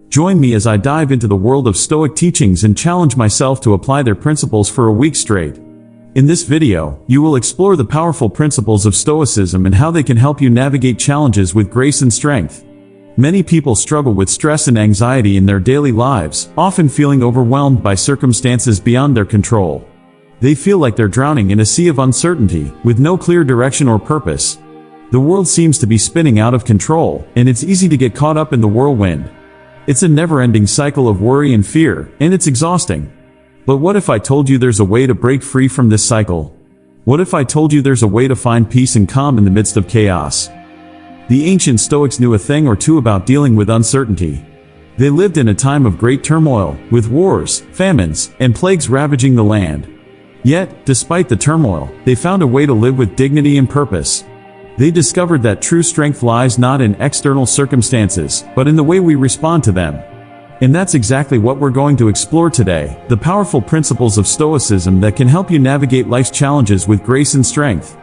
Join me as I dive into the world of Stoic teachings and challenge myself to apply their principles for a week straight. In this video, you will explore the powerful principles of Stoicism and how they can help you navigate challenges with grace and strength. Many people struggle with stress and anxiety in their daily lives, often feeling overwhelmed by circumstances beyond their control. They feel like they're drowning in a sea of uncertainty, with no clear direction or purpose. The world seems to be spinning out of control, and it's easy to get caught up in the whirlwind. It's a never-ending cycle of worry and fear, and it's exhausting. But what if I told you there's a way to break free from this cycle? What if I told you there's a way to find peace and calm in the midst of chaos? The ancient Stoics knew a thing or two about dealing with uncertainty. They lived in a time of great turmoil, with wars, famines, and plagues ravaging the land. Yet, despite the turmoil, they found a way to live with dignity and purpose. They discovered that true strength lies not in external circumstances, but in the way we respond to them. And that's exactly what we're going to explore today, the powerful principles of Stoicism that can help you navigate life's challenges with grace and strength.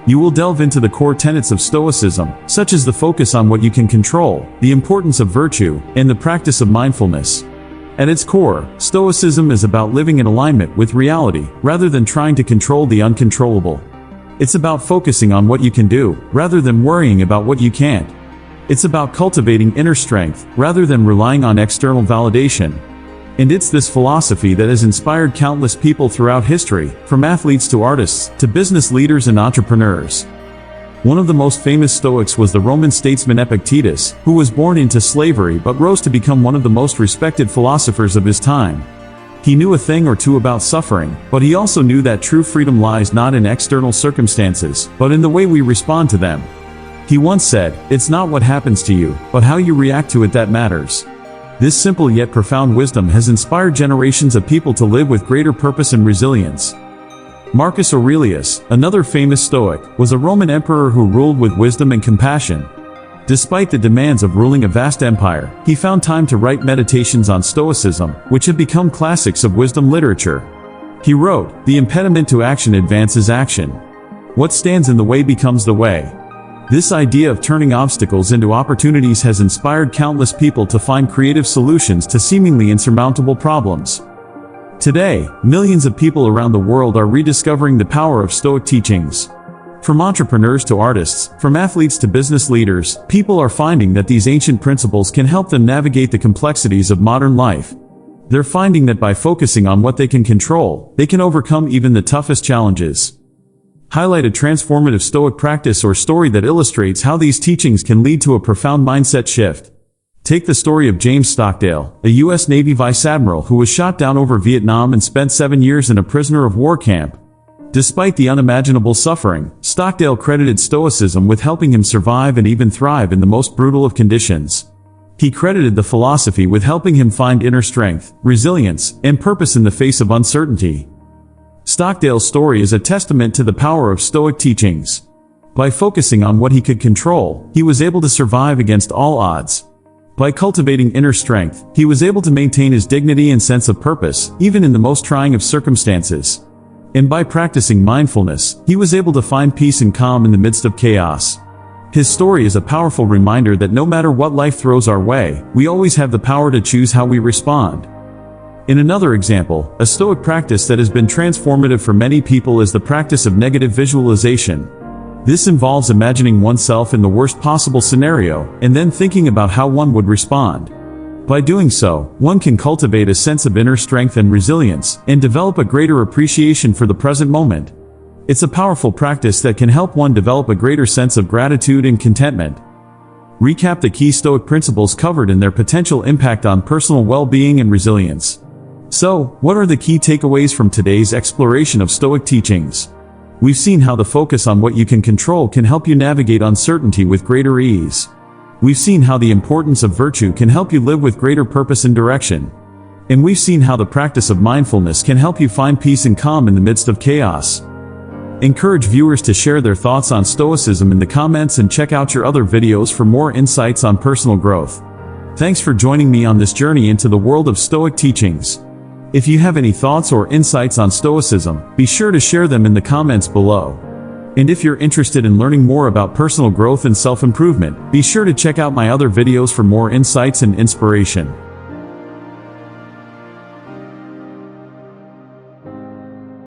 You will delve into the core tenets of Stoicism, such as the focus on what you can control, the importance of virtue, and the practice of mindfulness. At its core, Stoicism is about living in alignment with reality, rather than trying to control the uncontrollable. It's about focusing on what you can do, rather than worrying about what you can't. It's about cultivating inner strength, rather than relying on external validation. And it's this philosophy that has inspired countless people throughout history, from athletes to artists, to business leaders and entrepreneurs. One of the most famous Stoics was the Roman statesman Epictetus, who was born into slavery but rose to become one of the most respected philosophers of his time. He knew a thing or two about suffering, but he also knew that true freedom lies not in external circumstances, but in the way we respond to them. He once said, "It's not what happens to you, but how you react to it that matters." This simple yet profound wisdom has inspired generations of people to live with greater purpose and resilience. Marcus Aurelius, another famous Stoic, was a Roman emperor who ruled with wisdom and compassion. Despite the demands of ruling a vast empire, he found time to write meditations on Stoicism, which have become classics of wisdom literature. He wrote, "The impediment to action advances action. What stands in the way becomes the way." This idea of turning obstacles into opportunities has inspired countless people to find creative solutions to seemingly insurmountable problems. Today, millions of people around the world are rediscovering the power of Stoic teachings. From entrepreneurs to artists, from athletes to business leaders, people are finding that these ancient principles can help them navigate the complexities of modern life. They're finding that by focusing on what they can control, they can overcome even the toughest challenges. Highlight a transformative Stoic practice or story that illustrates how these teachings can lead to a profound mindset shift. Take the story of James Stockdale, a U.S. Navy vice admiral who was shot down over Vietnam and spent 7 years in a prisoner of war camp. Despite the unimaginable suffering, Stockdale credited Stoicism with helping him survive and even thrive in the most brutal of conditions. He credited the philosophy with helping him find inner strength, resilience, and purpose in the face of uncertainty. Stockdale's story is a testament to the power of Stoic teachings. By focusing on what he could control, he was able to survive against all odds. By cultivating inner strength, he was able to maintain his dignity and sense of purpose, even in the most trying of circumstances. And by practicing mindfulness, he was able to find peace and calm in the midst of chaos. His story is a powerful reminder that no matter what life throws our way, we always have the power to choose how we respond. In another example, a Stoic practice that has been transformative for many people is the practice of negative visualization. This involves imagining oneself in the worst possible scenario, and then thinking about how one would respond. By doing so, one can cultivate a sense of inner strength and resilience, and develop a greater appreciation for the present moment. It's a powerful practice that can help one develop a greater sense of gratitude and contentment. Recap the key Stoic principles covered and their potential impact on personal well-being and resilience. So, what are the key takeaways from today's exploration of Stoic teachings? We've seen how the focus on what you can control can help you navigate uncertainty with greater ease. We've seen how the importance of virtue can help you live with greater purpose and direction. And we've seen how the practice of mindfulness can help you find peace and calm in the midst of chaos. Encourage viewers to share their thoughts on Stoicism in the comments and check out your other videos for more insights on personal growth. Thanks for joining me on this journey into the world of Stoic teachings. If you have any thoughts or insights on Stoicism, be sure to share them in the comments below. And if you're interested in learning more about personal growth and self-improvement, be sure to check out my other videos for more insights and inspiration.